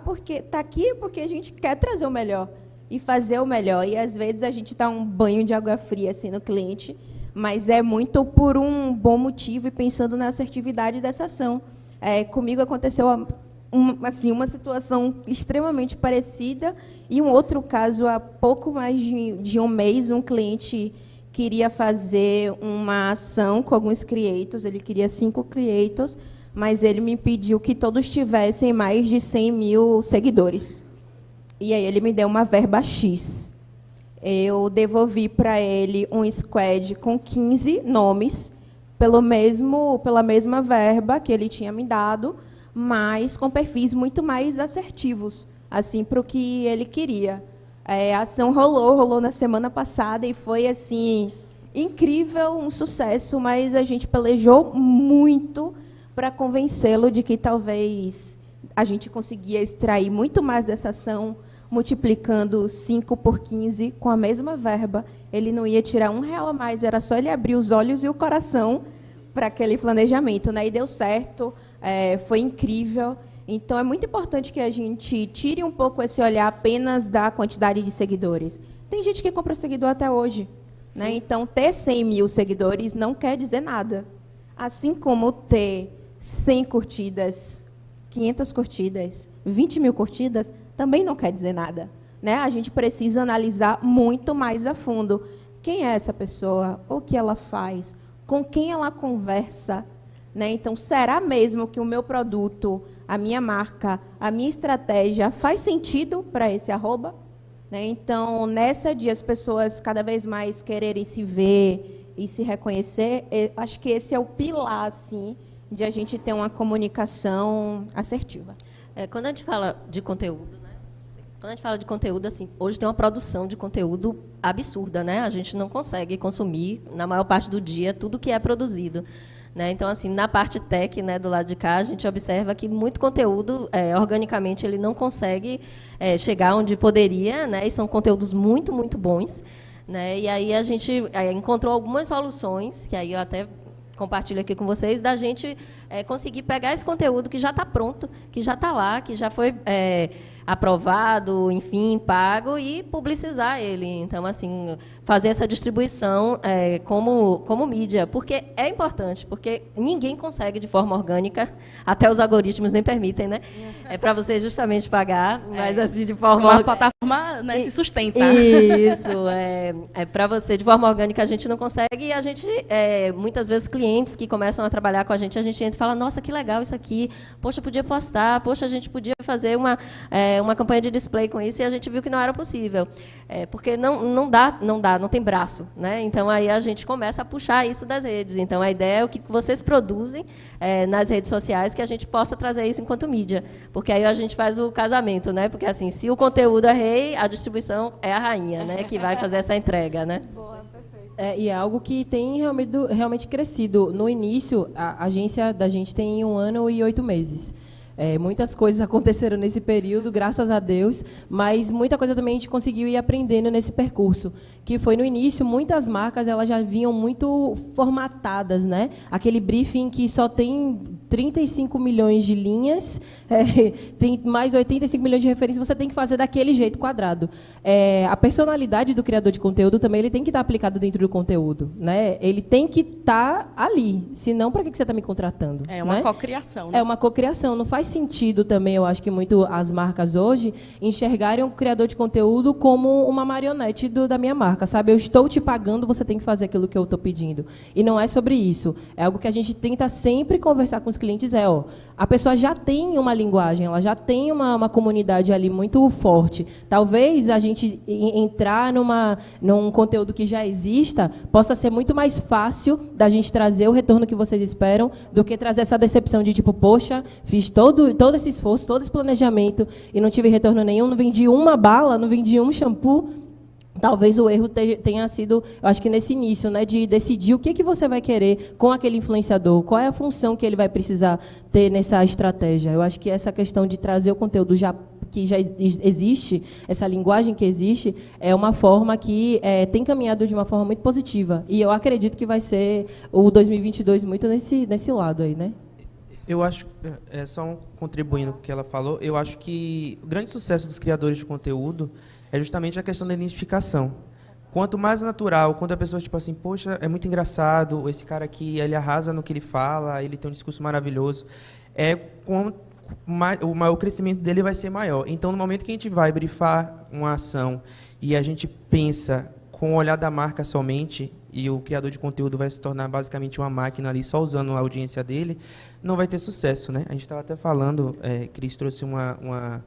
aqui porque a gente quer trazer o melhor e fazer o melhor. E, às vezes, a gente dá um banho de água fria assim, no cliente, mas é muito por um bom motivo e pensando na assertividade dessa ação. Comigo aconteceu uma situação extremamente parecida, e um outro caso, há pouco mais de um mês, um cliente queria fazer uma ação com alguns creators, ele queria 5 creators, mas ele me pediu que todos tivessem mais de 100 mil seguidores. E aí ele me deu uma verba X. Eu devolvi para ele um squad com 15 nomes, pela mesma verba que ele tinha me dado, mas com perfis muito mais assertivos, assim, para o que ele queria. A ação rolou na semana passada e foi assim incrível, um sucesso, mas a gente pelejou muito para convencê-lo de que talvez a gente conseguia extrair muito mais dessa ação, multiplicando 5 por 15 com a mesma verba. Ele não ia tirar R$1 a mais, era só ele abrir os olhos e o coração para aquele planejamento, né? E deu certo, foi incrível. Então, é muito importante que a gente tire um pouco esse olhar apenas da quantidade de seguidores. Tem gente que compra seguidor até hoje, né? Então, ter 100 mil seguidores não quer dizer nada. Assim como ter 100 curtidas, 500 curtidas, 20 mil curtidas, também não quer dizer nada, né? A gente precisa analisar muito mais a fundo quem é essa pessoa, o que ela faz, com quem ela conversa, né? Então, será mesmo que o meu produto, a minha marca, a minha estratégia faz sentido para esse arroba? Né? Então, nessa de as pessoas cada vez mais quererem se ver e se reconhecer, acho que esse é o pilar, assim, de a gente ter uma comunicação assertiva. Quando a gente fala de conteúdo, né? Quando a gente fala de conteúdo, assim, hoje tem uma produção de conteúdo absurda, né? A gente não consegue consumir, na maior parte do dia, tudo que é produzido. Né? Então, assim, na parte tech, né, do lado de cá, a gente observa que muito conteúdo, organicamente, ele não consegue chegar onde poderia, né? E são conteúdos muito, muito bons. Né? E aí a gente encontrou algumas soluções, que aí eu até compartilho aqui com vocês, da gente conseguir pegar esse conteúdo que já está pronto, que já está lá, que já foi aprovado, enfim, pago, e publicizar ele. Então, assim, fazer essa distribuição como mídia, porque é importante, porque ninguém consegue de forma orgânica, até os algoritmos nem permitem, né? É para você justamente pagar, mas assim, de forma... Uma plataforma, né, se sustenta. Isso, para você, de forma orgânica, a gente não consegue, e a gente, muitas vezes, clientes que começam a trabalhar com a gente entra e fala, nossa, que legal isso aqui, poxa, podia postar, poxa, a gente podia fazer uma campanha de display com isso, e a gente viu que não era possível, porque não tem braço, né? Então, aí a gente começa a puxar isso das redes. Então, a ideia é o que vocês produzem nas redes sociais, que a gente possa trazer isso enquanto mídia, porque aí a gente faz o casamento, né? Porque, assim, se o conteúdo é rei, a distribuição é a rainha, né? Que vai fazer essa entrega, né? E é algo que tem realmente crescido. No início, a agência da gente tem 1 ano e 8 meses. Muitas coisas aconteceram nesse período, graças a Deus, mas muita coisa também a gente conseguiu ir aprendendo nesse percurso, que foi no início, muitas marcas elas já vinham muito formatadas, né? Aquele briefing que só tem 35 milhões de linhas, tem mais 85 milhões de referências, você tem que fazer daquele jeito quadrado. A personalidade do criador de conteúdo também ele tem que estar aplicado dentro do conteúdo, né? Ele tem que estar ali, senão para que você está me contratando? É uma cocriação, né? É uma cocriação, não faz sentido também, eu acho que muito as marcas hoje enxergarem o criador de conteúdo como uma marionete da minha marca, sabe? Eu estou te pagando, você tem que fazer aquilo que eu estou pedindo. E não é sobre isso. É algo que a gente tenta sempre conversar com os clientes, a pessoa já tem uma linguagem, ela já tem uma comunidade ali muito forte. Talvez a gente entrar num conteúdo que já exista possa ser muito mais fácil da gente trazer o retorno que vocês esperam do que trazer essa decepção de tipo, poxa, fiz todo esse esforço, todo esse planejamento e não tive retorno nenhum, não vendi uma bala, não vendi um shampoo. Talvez o erro tenha sido, eu acho que nesse início, né, de decidir o que você vai querer com aquele influenciador, qual é a função que ele vai precisar ter nessa estratégia. Eu acho que essa questão de trazer o conteúdo que já existe, essa linguagem que existe, é uma forma que tem caminhado de uma forma muito positiva. E eu acredito que vai ser o 2022 muito nesse lado aí, né? Eu acho, só contribuindo com o que ela falou, eu acho que o grande sucesso dos criadores de conteúdo é justamente a questão da identificação. Quanto mais natural, quando a pessoa, tipo assim, poxa, é muito engraçado, esse cara aqui, ele arrasa no que ele fala, ele tem um discurso maravilhoso, o crescimento dele vai ser maior. Então, no momento que a gente vai brifar uma ação e a gente pensa com o olhar da marca somente, e o criador de conteúdo vai se tornar basicamente uma máquina ali, só usando a audiência dele, não vai ter sucesso, né? A gente estava até falando, Cris trouxe uma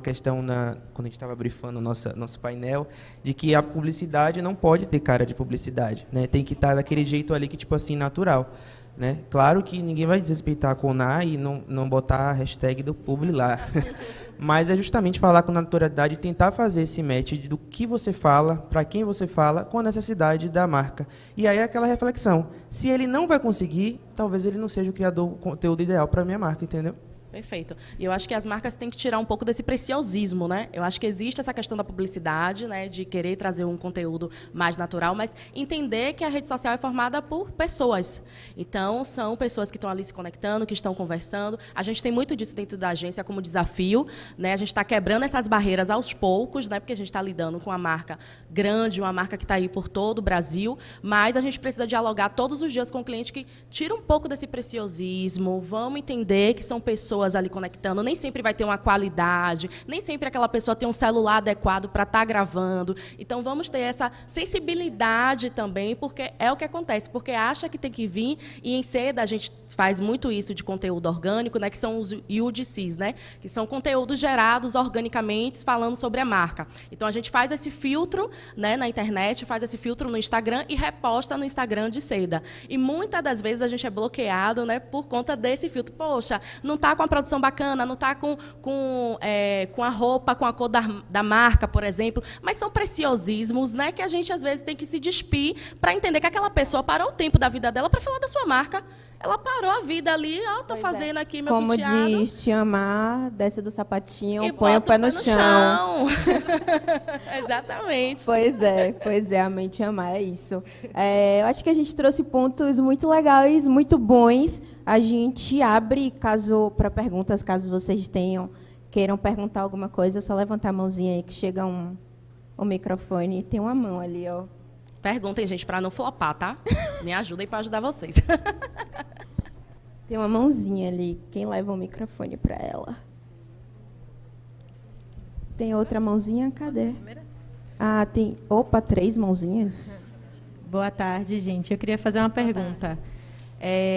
questão, quando a gente estava brifando nosso painel, de que a publicidade não pode ter cara de publicidade, né? Tem que estar daquele jeito ali que, tipo assim, natural. Né? Claro que ninguém vai desrespeitar a Conar e não botar a hashtag do publi lá. Mas é justamente falar com naturalidade e tentar fazer esse match do que você fala, para quem você fala, com a necessidade da marca. E aí é aquela reflexão. Se ele não vai conseguir, talvez ele não seja o criador de conteúdo ideal para a minha marca, entendeu? Perfeito. E eu acho que as marcas têm que tirar um pouco desse preciosismo, né? Eu acho que existe essa questão da publicidade, né, de querer trazer um conteúdo mais natural, mas entender que a rede social é formada por pessoas. Então, são pessoas que estão ali se conectando, que estão conversando. A gente tem muito disso dentro da agência como desafio, né? A gente está quebrando essas barreiras aos poucos, né? Porque a gente está lidando com uma marca grande, uma marca que está aí por todo o Brasil, mas a gente precisa dialogar todos os dias com o cliente que tira um pouco desse preciosismo. Vamos entender que são pessoas ali conectando, nem sempre vai ter uma qualidade, nem sempre aquela pessoa tem um celular adequado para estar gravando. Então, vamos ter essa sensibilidade também, porque é o que acontece, porque acha que tem que vir, e em Seda a gente faz muito isso de conteúdo orgânico, né, que são os UGCs, né, que são conteúdos gerados organicamente falando sobre a marca. Então, a gente faz esse filtro, né, na internet, faz esse filtro no Instagram e reposta no Instagram de Seda. E muitas das vezes a gente é bloqueado, né, por conta desse filtro. Poxa, não está com a produção bacana, não está com a roupa, com a cor da marca, por exemplo, mas são preciosismos, né, que a gente, às vezes, tem que se despir para entender que aquela pessoa parou o tempo da vida dela para falar da sua marca. Ela parou a vida ali, estou fazendo aqui meu Como penteado. diz, te amar, desce do sapatinho, E põe o bota pé no chão. Exatamente. Pois é, a mente amar é isso. Eu acho que a gente trouxe pontos muito legais, muito bons. A gente abre para perguntas, caso vocês queiram perguntar alguma coisa, é só levantar a mãozinha aí que chega um microfone. Tem uma mão ali, ó. Perguntem, gente, para não flopar, tá? Me ajudem para ajudar vocês. Tem uma mãozinha ali. Quem leva o microfone para ela? Tem outra mãozinha? Cadê? Ah, tem... Opa, 3 mãozinhas. Boa tarde, gente. Eu queria fazer uma pergunta.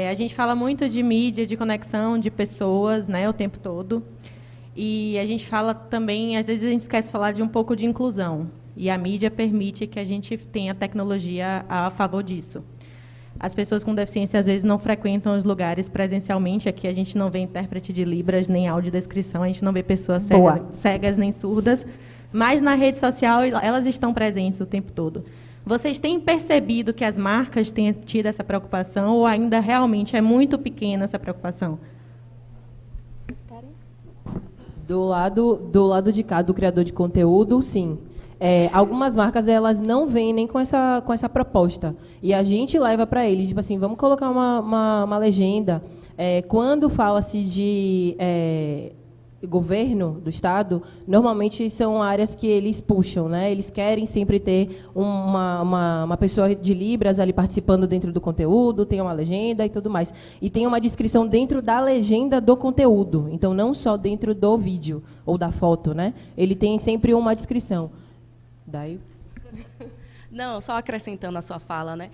A gente fala muito de mídia, de conexão, de pessoas, né, o tempo todo. E a gente fala também, às vezes a gente esquece de falar de um pouco de inclusão. E a mídia permite que a gente tenha tecnologia a favor disso. As pessoas com deficiência, às vezes, não frequentam os lugares presencialmente. Aqui a gente não vê intérprete de Libras, nem audiodescrição, a gente não vê pessoas cegas nem surdas. Mas, na rede social, elas estão presentes o tempo todo. Vocês têm percebido que as marcas têm tido essa preocupação ou ainda realmente é muito pequena essa preocupação? Do lado de cá, do criador de conteúdo, sim. Algumas marcas elas não vêm nem com essa proposta. E a gente leva para eles, tipo assim, vamos colocar uma legenda. Quando fala-se de governo do Estado, normalmente são áreas que eles puxam, né? Eles querem sempre ter uma pessoa de Libras ali participando dentro do conteúdo, tem uma legenda e tudo mais. E tem uma descrição dentro da legenda do conteúdo, então não só dentro do vídeo ou da foto, né? Ele tem sempre uma descrição. Daí... Não, só acrescentando a sua fala, né?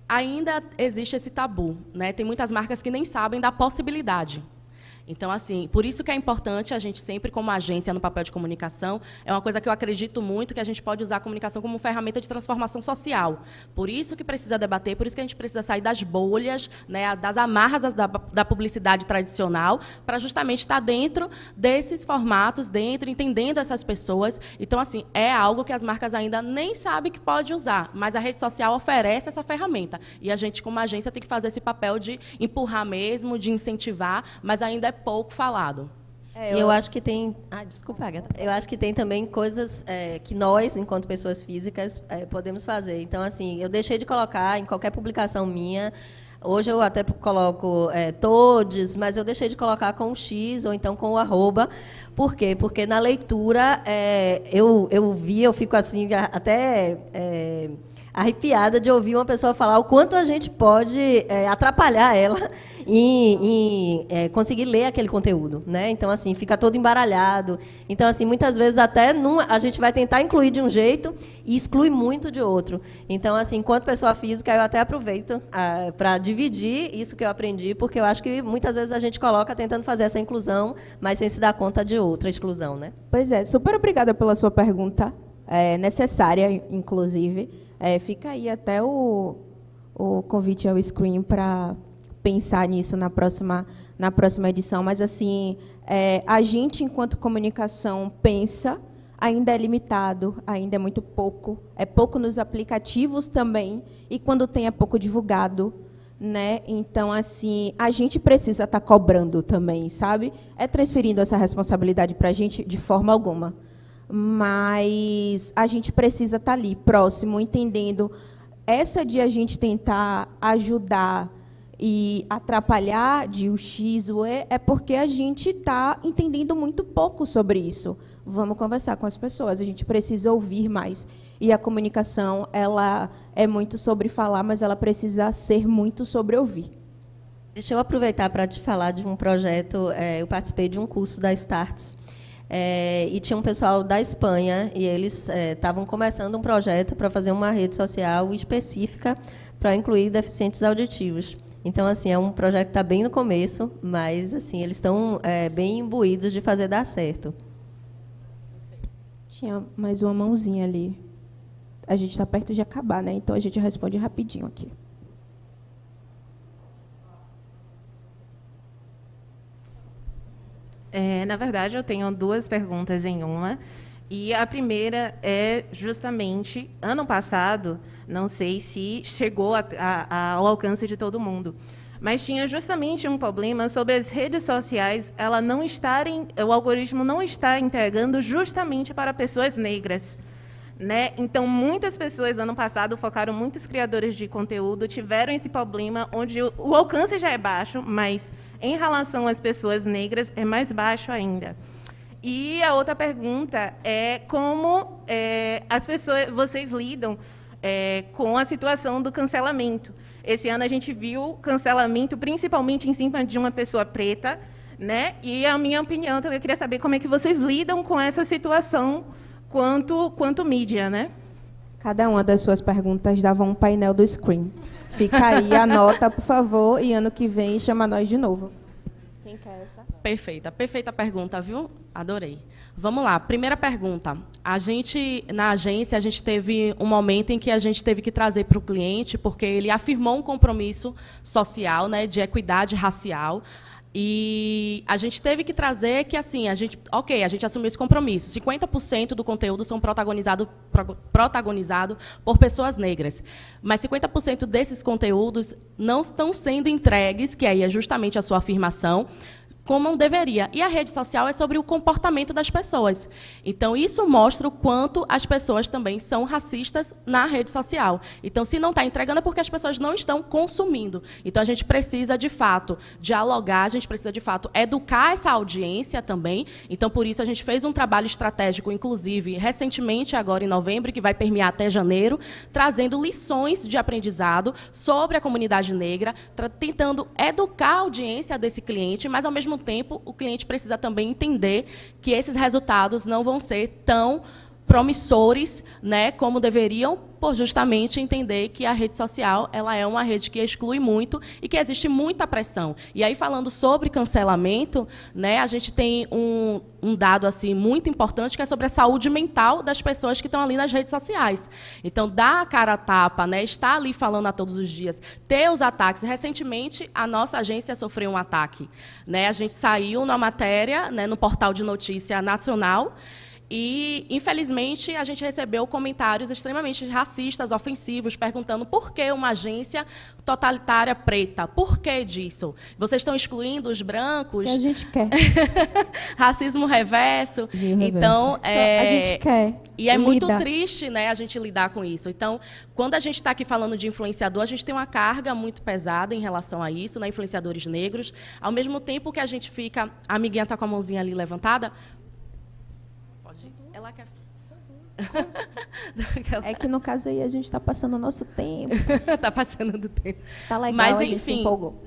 Ainda existe esse tabu, né? Tem muitas marcas que nem sabem da possibilidade. Então, assim, por isso que é importante a gente sempre, como agência no papel de comunicação, é uma coisa que eu acredito muito, que a gente pode usar a comunicação como ferramenta de transformação social. Por isso que precisa debater, por isso que a gente precisa sair das bolhas, né, das amarras da publicidade tradicional, para justamente estar dentro desses formatos, entendendo essas pessoas. Então, assim, é algo que as marcas ainda nem sabem que pode usar, mas a rede social oferece essa ferramenta. E a gente, como agência, tem que fazer esse papel de empurrar mesmo, de incentivar, mas ainda é pouco falado. Eu acho que tem... desculpa, Agatha. Eu acho que tem também coisas que nós, enquanto pessoas físicas, podemos fazer. Então, assim, eu deixei de colocar em qualquer publicação minha. Hoje eu até coloco todes, mas eu deixei de colocar com o X ou então com o arroba. Por quê? Porque na leitura eu fico assim até... arrepiada de ouvir uma pessoa falar o quanto a gente pode atrapalhar ela em conseguir ler aquele conteúdo, né? Então, assim, fica todo embaralhado. Então, assim, muitas vezes até a gente vai tentar incluir de um jeito e exclui muito de outro. Então, assim, enquanto pessoa física, eu até aproveito para dividir isso que eu aprendi, porque eu acho que muitas vezes a gente coloca tentando fazer essa inclusão, mas sem se dar conta de outra exclusão, né? Pois é, super obrigada pela sua pergunta, necessária, inclusive. Fica aí até o convite ao Screen para pensar nisso na próxima edição. Mas, assim, a gente, enquanto comunicação, pensa, ainda é limitado, ainda é muito pouco. É pouco nos aplicativos também, e quando tem é pouco divulgado, né? Então, assim, a gente precisa estar cobrando também, sabe? Transferindo essa responsabilidade para a gente de forma alguma. Mas a gente precisa estar ali, próximo, entendendo. Essa de a gente tentar ajudar e atrapalhar de o X, o E, é porque a gente está entendendo muito pouco sobre isso. Vamos conversar com as pessoas, a gente precisa ouvir mais. E a comunicação, ela é muito sobre falar, mas ela precisa ser muito sobre ouvir. Deixa eu aproveitar para te falar de um projeto. Eu participei de um curso da Starts. E tinha um pessoal da Espanha, e eles estavam começando um projeto para fazer uma rede social específica para incluir deficientes auditivos. Então, assim, é um projeto que está bem no começo, mas assim, eles estão bem imbuídos de fazer dar certo. Tinha mais uma mãozinha ali. A gente está perto de acabar, né? Então, a gente responde rapidinho aqui. Na verdade, eu tenho 2 perguntas em uma. E a primeira é justamente, ano passado, não sei se chegou ao alcance de todo mundo, mas tinha justamente um problema sobre as redes sociais, o algoritmo não está entregando justamente para pessoas negras. Né? Então, muitas pessoas, ano passado, muitos criadores de conteúdo tiveram esse problema, onde o alcance já é baixo, mas, em relação às pessoas negras, é mais baixo ainda. E a outra pergunta é como vocês lidam com a situação do cancelamento. Esse ano a gente viu cancelamento, principalmente em cima de uma pessoa preta, né? E a minha opinião, também eu queria saber como é que vocês lidam com essa situação quanto mídia, né? Cada uma das suas perguntas dava um painel do Screen. Fica aí, anota, por favor, e ano que vem chama nós de novo. Quem quer essa? Perfeita pergunta, viu? Adorei. Vamos lá, primeira pergunta. Na agência, a gente teve um momento em que a gente teve que trazer para o cliente, porque ele afirmou um compromisso social, né, de equidade racial. E a gente teve que trazer que, assim, a gente assumiu esse compromisso. 50% do conteúdo são protagonizado por pessoas negras. Mas 50% desses conteúdos não estão sendo entregues, que aí é justamente a sua afirmação, como deveria. E a rede social é sobre o comportamento das pessoas. Então, isso mostra o quanto as pessoas também são racistas na rede social. Então, se não está entregando, é porque as pessoas não estão consumindo. Então, a gente precisa, de fato, dialogar, a gente precisa, de fato, educar essa audiência também. Então, por isso, a gente fez um trabalho estratégico, inclusive, recentemente, agora em novembro, que vai permear até janeiro, trazendo lições de aprendizado sobre a comunidade negra, tentando educar a audiência desse cliente, mas, ao mesmo tempo, o cliente precisa também entender que esses resultados não vão ser tão promissores, né, como deveriam, por justamente entender que a rede social ela é uma rede que exclui muito e que existe muita pressão. E aí, falando sobre cancelamento, né, a gente tem um dado assim, muito importante, que é sobre a saúde mental das pessoas que estão ali nas redes sociais. Então, dar a cara a tapa, né, estar ali falando a todos os dias, ter os ataques. Recentemente, a nossa agência sofreu um ataque. Né, a gente saiu na matéria, né, no portal de notícia nacional, e, infelizmente, a gente recebeu comentários extremamente racistas, ofensivos, perguntando por que uma agência totalitária preta? Por que disso? Vocês estão excluindo os brancos? Que a gente quer. Racismo reverso. Então, a gente quer. E é muito triste, né, a gente lidar com isso. Então, quando a gente está aqui falando de influenciador, a gente tem uma carga muito pesada em relação a isso, né, influenciadores negros. Ao mesmo tempo que a gente fica... A amiguinha está com a mãozinha ali levantada. Ela quer... É que, no caso aí, a gente está passando o nosso tempo. Está passando do tempo. Tá legal, mas, a gente se empolgou.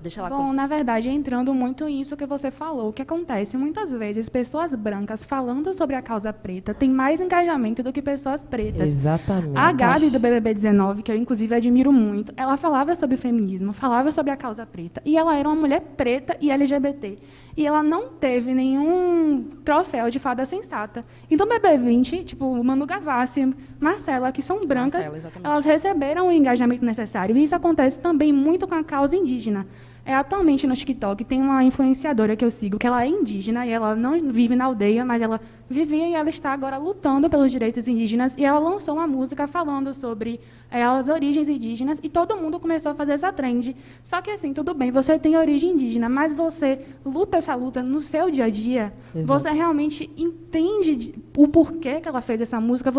Deixa ela Bom, na verdade, entrando muito nisso que você falou, o que acontece? Muitas vezes, pessoas brancas falando sobre a causa preta têm mais engajamento do que pessoas pretas. Exatamente. A Gabi, do BBB 19, que eu, inclusive, admiro muito, ela falava sobre feminismo, falava sobre a causa preta, e ela era uma mulher preta e LGBT. E ela não teve nenhum troféu de fada sensata. Então, BB20, tipo, Manu Gavassi, Marcela, que são brancas, elas receberam o engajamento necessário. E isso acontece também muito com a causa indígena. Atualmente, no TikTok, tem uma influenciadora que eu sigo, que ela é indígena, e ela não vive na aldeia, mas ela vivia e ela está agora lutando pelos direitos indígenas, e ela lançou uma música falando sobre as origens indígenas, e todo mundo começou a fazer essa trend. Só que, assim, tudo bem, você tem origem indígena, mas você luta essa luta no seu dia a dia, você realmente entende o porquê que ela fez essa música,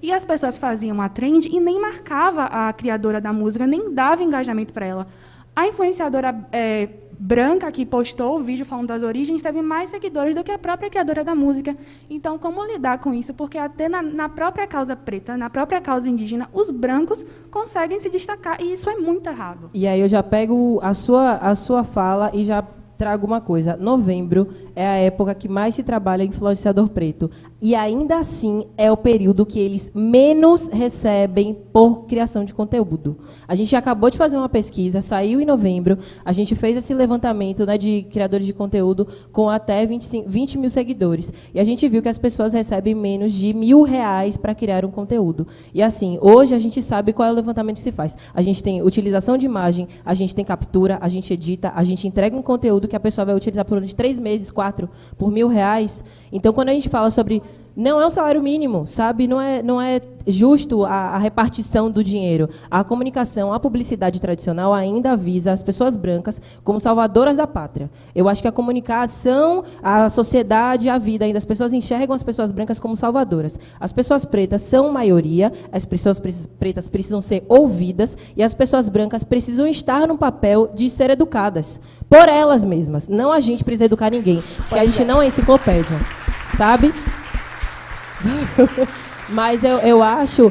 e as pessoas faziam a trend e nem marcava a criadora da música, nem dava engajamento para ela. A influenciadora branca que postou o vídeo falando das origens teve mais seguidores do que a própria criadora da música. Então, como lidar com isso? Porque até na própria causa preta, na própria causa indígena, os brancos conseguem se destacar, e isso é muito errado. E aí eu já pego a sua fala e já trago uma coisa. Novembro é a época que mais se trabalha influenciador preto. E ainda assim é o período que eles menos recebem por criação de conteúdo. A gente acabou de fazer uma pesquisa, saiu em novembro, a gente fez esse levantamento, né, de criadores de conteúdo com até 20 mil seguidores. E a gente viu que as pessoas recebem menos de R$1.000 para criar um conteúdo. E assim, hoje a gente sabe qual é o levantamento que se faz. A gente tem utilização de imagem, a gente tem captura, a gente edita, a gente entrega um conteúdo que a pessoa vai utilizar por 3 meses, 4, por R$1.000. Então, quando a gente fala sobre... Não é um salário mínimo, sabe? Não é justo a repartição do dinheiro. A comunicação, a publicidade tradicional ainda visa as pessoas brancas como salvadoras da pátria. Eu acho que a comunicação, a sociedade, a vida ainda, as pessoas enxergam as pessoas brancas como salvadoras. As pessoas pretas são maioria, as pessoas pretas precisam ser ouvidas e as pessoas brancas precisam estar no papel de ser educadas por elas mesmas. Não a gente precisa educar ninguém, porque a gente não é enciclopédia, sabe? Mas eu acho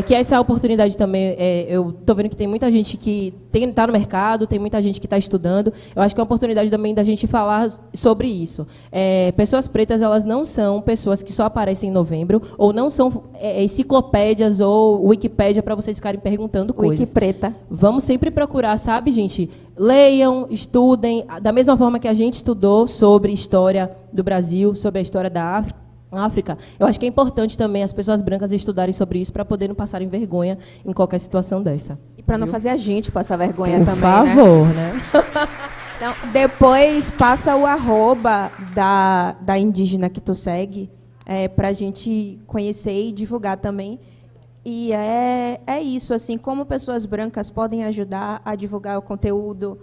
que essa é a oportunidade também. Eu estou vendo que tem muita gente que está no mercado, tem muita gente que está estudando. Eu acho que é uma oportunidade também da gente falar sobre isso. Pessoas pretas, elas não são pessoas que só aparecem em novembro, ou não são enciclopédias ou Wikipédia para vocês ficarem perguntando coisas. Wikipreta. Vamos sempre procurar, sabe, gente? Leiam, estudem, da mesma forma que a gente estudou sobre história do Brasil, sobre a história da África, eu acho que é importante também as pessoas brancas estudarem sobre isso para poder não passarem vergonha em qualquer situação dessa. E para não fazer a gente passar vergonha por também, favor, né? Então, depois passa o @ da indígena que tu segue, para a gente conhecer e divulgar também. E é isso, assim, como pessoas brancas podem ajudar a divulgar o conteúdo.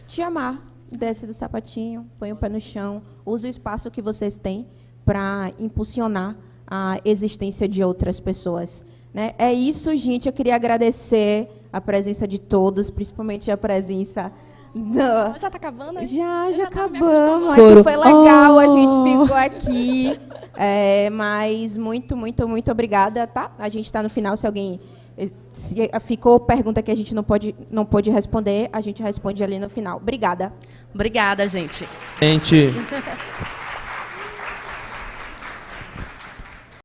Te amar, desce do sapatinho, põe o pé no chão, usa o espaço que vocês têm para impulsionar a existência de outras pessoas, né? É isso, gente. Eu queria agradecer a presença de todos, principalmente a presença do... Já está acabando? Já acabamos. Aqui foi legal, a gente ficou aqui. Mas muito, muito, muito obrigada, tá? A gente está no final, se alguém... Se ficou pergunta que a gente não pôde responder, a gente responde ali no final. Obrigada. Obrigada, gente. Gente...